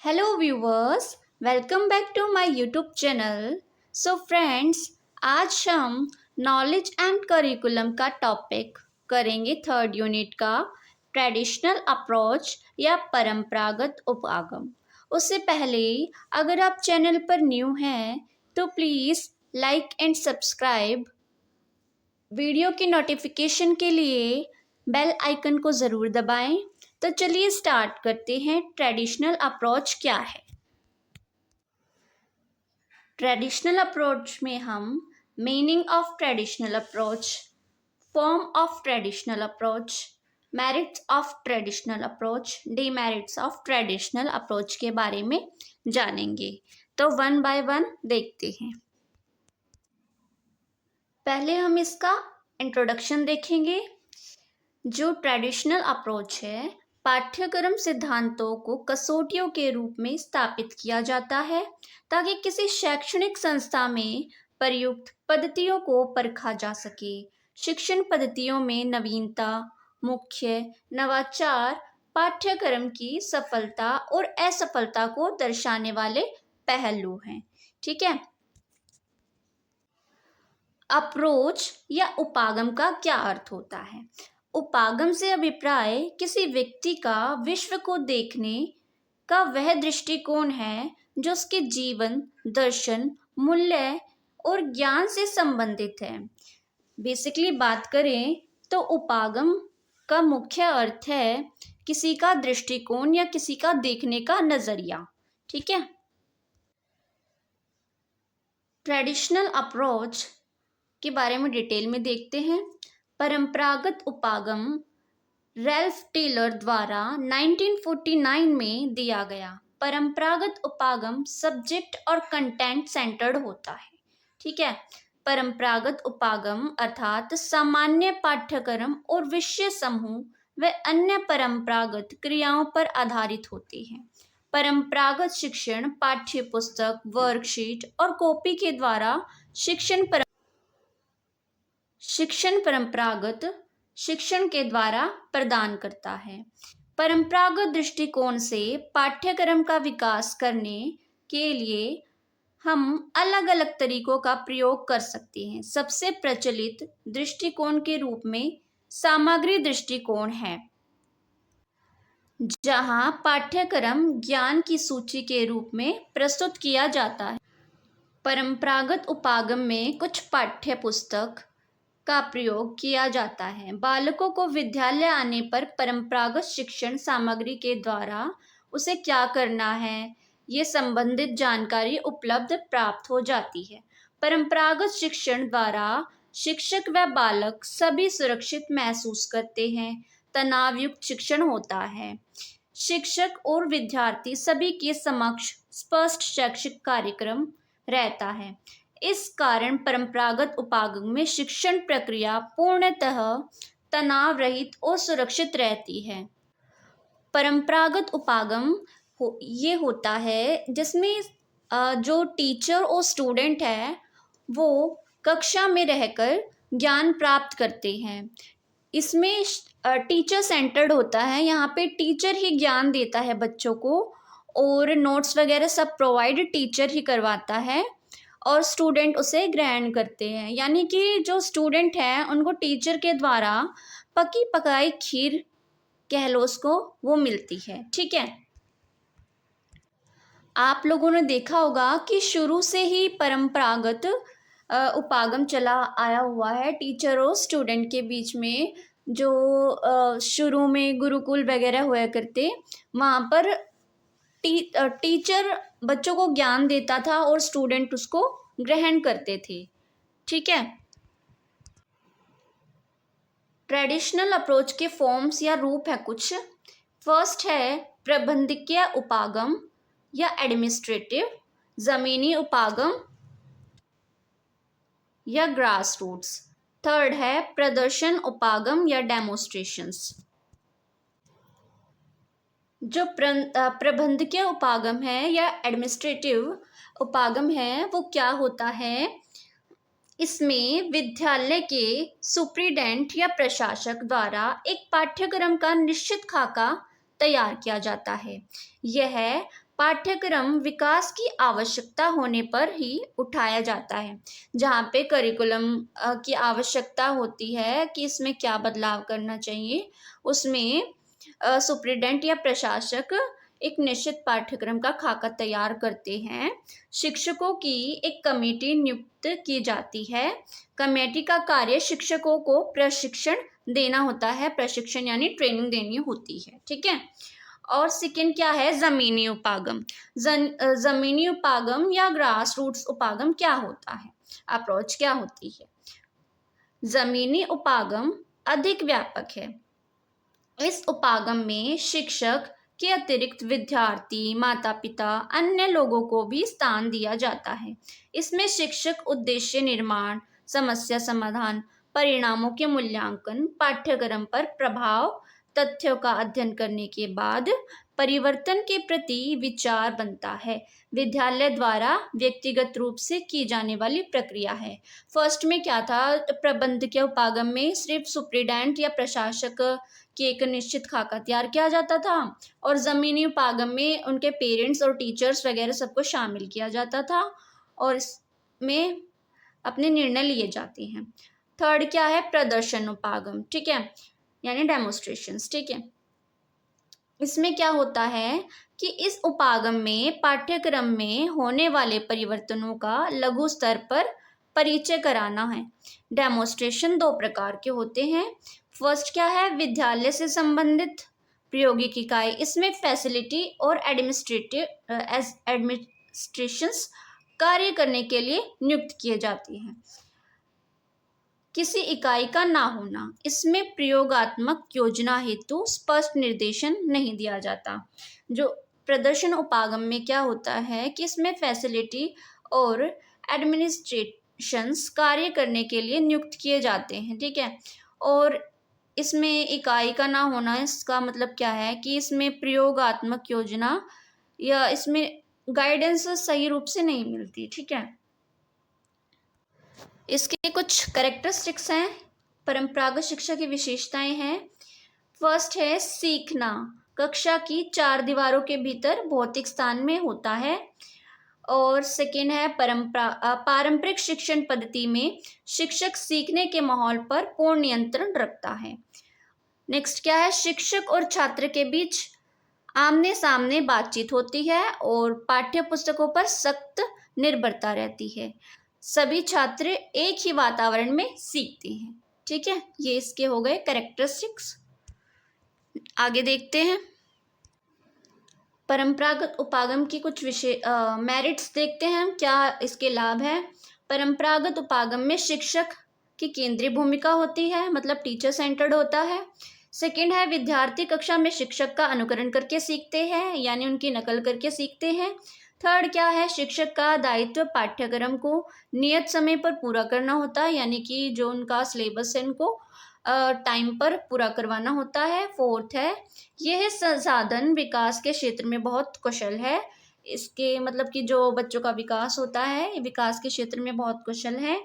Hello viewers, welcome back to my YouTube channel. So friends, आज हम knowledge and curriculum का topic करेंगे third unit का traditional approach या परंपरागत उपागम। उससे पहले अगर आप चैनल पर न्यू हैं तो please like and subscribe. Video की नोटिफिकेशन के लिए बेल आइकन को ज़रूर दबाएं। तो चलिए स्टार्ट करते हैं। ट्रेडिशनल अप्रोच क्या है? ट्रेडिशनल अप्रोच में हम meaning of traditional approach, form of traditional approach, merits of traditional approach, demerits of traditional approach के बारे में जानेंगे। तो वन बाय वन देखते हैं। पहले हम इसका इंट्रोडक्शन देखेंगे। जो ट्रेडिशनल अप्रोच है, पाठ्यक्रम सिद्धांतों को कसौटियों के रूप में स्थापित किया जाता है ताकि किसी शैक्षणिक संस्था में प्रयुक्त पद्धतियों को परखा जा सके। शिक्षण पद्धतियों में नवीनता, मुख्य नवाचार पाठ्यक्रम की सफलता और असफलता को दर्शाने वाले पहलू हैं। ठीक है। अप्रोच या उपागम का क्या अर्थ होता है? उपागम से अभिप्राय किसी व्यक्ति का विश्व को देखने का वह दृष्टिकोण है जो उसके जीवन, दर्शन, मूल्य और ज्ञान से संबंधित है। बेसिकली बात करें तो उपागम का मुख्य अर्थ है किसी का दृष्टिकोण या किसी का देखने का नजरिया। ठीक है। ट्रेडिशनल अप्रोच के बारे में डिटेल में देखते हैं। परंपरागत उपागम रैल्फ टेलर द्वारा 1949 में दिया गया। परंपरागत उपागम सब्जेक्ट और कंटेंट सेंटर्ड होता है। ठीक है। परंपरागत उपागम अर्थात सामान्य पाठ्यक्रम और विषय समूह व अन्य परंपरागत क्रियाओं पर आधारित होते हैं। परंपरागत शिक्षण पाठ्य पुस्तक, वर्कशीट और कॉपी के द्वारा शिक्षण परंपरागत शिक्षण के द्वारा प्रदान करता है। परंपरागत दृष्टिकोण से पाठ्यक्रम का विकास करने के लिए हम अलग अलग तरीकों का प्रयोग कर सकते हैं। सबसे प्रचलित दृष्टिकोण के रूप में सामग्री दृष्टिकोण है, जहां पाठ्यक्रम ज्ञान की सूची के रूप में प्रस्तुत किया जाता है। परंपरागत उपागम में कुछ पाठ्य पुस्तक का प्रयोग किया जाता है। बालकों को विद्यालय आने पर परंपरागत शिक्षण सामग्री के द्वारा उसे क्या करना है, ये संबंधित जानकारी उपलब्ध प्राप्त हो जाती है। परंपरागत शिक्षण द्वारा शिक्षक व बालक सभी सुरक्षित महसूस करते हैं। तनाव युक्त शिक्षण होता है। शिक्षक और विद्यार्थी सभी के समक्ष स्पष्ट शैक्षिक कार्यक्रम रहता है। इस कारण परंपरागत उपागम में शिक्षण प्रक्रिया पूर्णतः तनाव रहित और सुरक्षित रहती है। परंपरागत उपागम ये होता है जिसमें जो टीचर और स्टूडेंट है वो कक्षा में रहकर ज्ञान प्राप्त करते हैं। इसमें टीचर सेंटर्ड होता है। यहाँ पे टीचर ही ज्ञान देता है बच्चों को और नोट्स वगैरह सब प्रोवाइड टीचर ही करवाता है और स्टूडेंट उसे ग्रहण करते हैं। यानी कि जो स्टूडेंट हैं उनको टीचर के द्वारा पकी पकाई खीर कह लो उसको, वो मिलती है। ठीक है। आप लोगों ने देखा होगा कि शुरू से ही परंपरागत उपागम चला आया हुआ है टीचर और स्टूडेंट के बीच में। जो शुरू में गुरुकुल वगैरह हुआ करते, वहाँ पर टीचर बच्चों को ज्ञान देता था और स्टूडेंट उसको ग्रहण करते थे। ठीक है। ट्रेडिशनल अप्रोच के फॉर्म्स या रूप है कुछ। फर्स्ट है प्रबंधकीय उपागम या एडमिनिस्ट्रेटिव, जमीनी उपागम या ग्रास रूट्स। थर्ड है प्रदर्शन उपागम या डेमोन्स्ट्रेशंस। जो प्रबंधकीय उपागम है या एडमिनिस्ट्रेटिव उपागम है वो क्या होता है? इसमें विद्यालय के सुप्रीडेंट या प्रशासक द्वारा एक पाठ्यक्रम का निश्चित खाका तैयार किया जाता है। यह पाठ्यक्रम विकास की आवश्यकता होने पर ही उठाया जाता है। जहाँ पे करिकुलम की आवश्यकता होती है कि इसमें क्या बदलाव करना चाहिए, उसमें सुप्रिटेंडेंट या प्रशासक एक निश्चित पाठ्यक्रम का खाका तैयार करते हैं। शिक्षकों की एक कमेटी नियुक्त की जाती है। कमेटी का कार्य शिक्षकों को प्रशिक्षण देना होता है, प्रशिक्षण यानी ट्रेनिंग देनी होती है, ठीक है। और सेकेंड क्या है, जमीनी उपागम। जमीनी उपागम या ग्रास रूट्स उपागम क्या होता है, अप्रोच क्या होती है। जमीनी उपागम अधिक व्यापक है। इस उपागम में शिक्षक के अतिरिक्त विद्यार्थी, माता पिता, अन्य लोगों को भी स्थान दिया जाता है। इसमें शिक्षक उद्देश्य निर्माण, समस्या समाधान, परिणामों के मूल्यांकन, पाठ्यक्रम पर प्रभाव, तथ्यों का अध्ययन करने के बाद परिवर्तन के प्रति विचार बनता है। विद्यालय द्वारा व्यक्तिगत रूप से की जाने वाली प्रक्रिया है। फर्स्ट में क्या था, प्रबंधकीय उपागम में सिर्फ सुप्रिटेंडेंट या प्रशासक कि एक निश्चित खाका तैयार किया जाता था, और ज़मीनी उपागम में उनके पेरेंट्स और टीचर्स वगैरह सबको शामिल किया जाता था और इसमें अपने निर्णय लिए जाते हैं। थर्ड क्या है, प्रदर्शन उपागम, ठीक है, यानी डेमोन्स्ट्रेशंस, ठीक है। इसमें क्या होता है कि इस उपागम में पाठ्यक्रम में होने वाले परिवर्तनों का लघु स्तर पर परिचय कराना है। डेमोन्स्ट्रेशन दो प्रकार के होते हैं। फर्स्ट क्या है, विद्यालय से संबंधित प्रायोगिक इकाई। इसमें फैसिलिटी और एडमिनिस्ट्रेशंस कार्य करने के लिए नियुक्त किए जाते हैं। किसी इकाई का ना होना, इसमें प्रयोगात्मक योजना हेतु स्पष्ट निर्देशन नहीं दिया जाता। जो प्रदर्शन उपागम में क्या होता है कि इसमें फैसिलिटी और एडमिनिस्ट्रेशंस कार्य करने के लिए नियुक्त किए जाते हैं, ठीक है। और इसमें इकाई का ना होना, इसका मतलब क्या है कि इसमें प्रयोगात्मक योजना या इसमें गाइडेंस सही रूप से नहीं मिलती, ठीक है। इसके कुछ कैरेक्टरिस्टिक्स हैं, परंपरागत शिक्षा की विशेषताएं हैं। फर्स्ट है सीखना, कक्षा की 4 दीवारों के भीतर भौतिक स्थान में होता है। और सेकेंड है पारंपरिक शिक्षण पद्धति में शिक्षक सीखने के माहौल पर पूर्ण नियंत्रण रखता है। नेक्स्ट क्या है, शिक्षक और छात्र के बीच आमने सामने बातचीत होती है और पाठ्य पुस्तकों पर सख्त निर्भरता रहती है। सभी छात्र एक ही वातावरण में सीखते हैं, ठीक है। ये इसके हो गए कैरेक्टरिस्टिक्स। आगे देखते हैं, परंपरागत उपागम की कुछ मेरिट्स देखते हैं हम, क्या इसके लाभ है। परंपरागत उपागम में शिक्षक की केंद्रीय भूमिका होती है, मतलब टीचर सेंटर्ड होता है। सेकेंड है, विद्यार्थी कक्षा में शिक्षक का अनुकरण करके सीखते हैं, यानी उनकी नकल करके सीखते हैं। थर्ड क्या है, शिक्षक का दायित्व पाठ्यक्रम को नियत समय पर पूरा करना होता है, यानी कि जो उनका सिलेबस है उनको टाइम पर पूरा करवाना होता है। फोर्थ है, यह संसाधन विकास के क्षेत्र में बहुत कुशल है। इसके मतलब कि जो बच्चों का विकास होता है, विकास के क्षेत्र में बहुत कुशल है।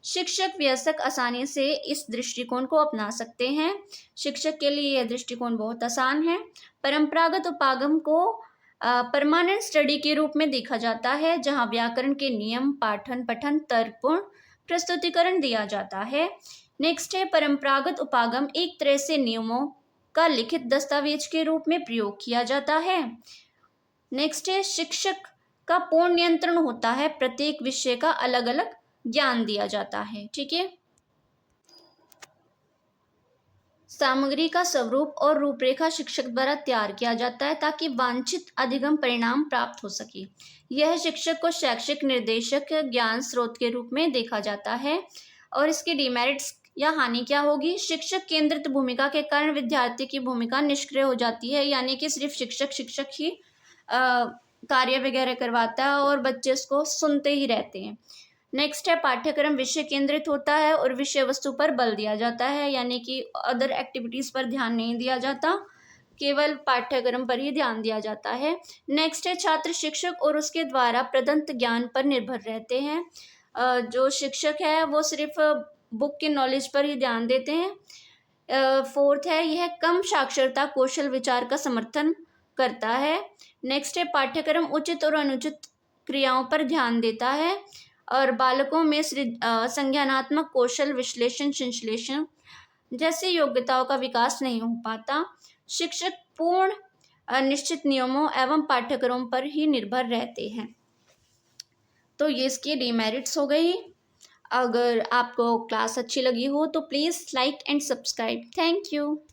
शिक्षक वयस्क आसानी से इस दृष्टिकोण को अपना सकते हैं। शिक्षक के लिए यह दृष्टिकोण बहुत आसान है। परंपरागत उपागम को परमानेंट स्टडी के रूप में देखा जाता है, जहां व्याकरण के नियम, पाठन पठन, तर्कपूर्ण प्रस्तुतिकरण दिया जाता है। नेक्स्ट है, परंपरागत उपागम एक तरह से नियमों का लिखित दस्तावेज के रूप में प्रयोग किया जाता है। नेक्स्ट है, शिक्षक का पूर्ण नियंत्रण होता है, प्रत्येक विषय का अलग अलग ज्ञान दिया जाता है, ठीक है। सामग्री का स्वरूप और रूपरेखा शिक्षक द्वारा तैयार किया जाता है ताकि वांछित अधिगम परिणाम प्राप्त हो सके। यह शिक्षक को शैक्षिक निर्देशक ज्ञान स्रोत के रूप में देखा जाता है। और इसकी डिमेरिट्स या हानि क्या होगी, शिक्षक केंद्रित भूमिका के कारण विद्यार्थी की भूमिका निष्क्रिय हो जाती है, यानी कि सिर्फ शिक्षक ही कार्य वगैरह करवाता है और बच्चे उसको सुनते ही रहते हैं। नेक्स्ट है, पाठ्यक्रम विषय केंद्रित होता है और विषय वस्तु पर बल दिया जाता है, यानी कि अदर एक्टिविटीज़ पर ध्यान नहीं दिया जाता, केवल पाठ्यक्रम पर ही ध्यान दिया जाता है। नेक्स्ट है, छात्र शिक्षक और उसके द्वारा प्रदत्त ज्ञान पर निर्भर रहते हैं। जो शिक्षक है वो सिर्फ बुक के नॉलेज पर ही ध्यान देते हैं। फोर्थ है, यह कम साक्षरता कौशल विचार का समर्थन करता है। नेक्स्ट है पाठ्यक्रम उचित और अनुचित क्रियाओं पर ध्यान देता है और बालकों में संज्ञानात्मक कौशल, विश्लेषण, संश्लेषण जैसी योग्यताओं का विकास नहीं हो पाता। शिक्षक पूर्ण निश्चित नियमों एवं पाठ्यक्रमों पर ही निर्भर रहते हैं। तो ये इसकी डिमेरिट्स हो गई। अगर आपको क्लास अच्छी लगी हो तो please like and subscribe. Thank you.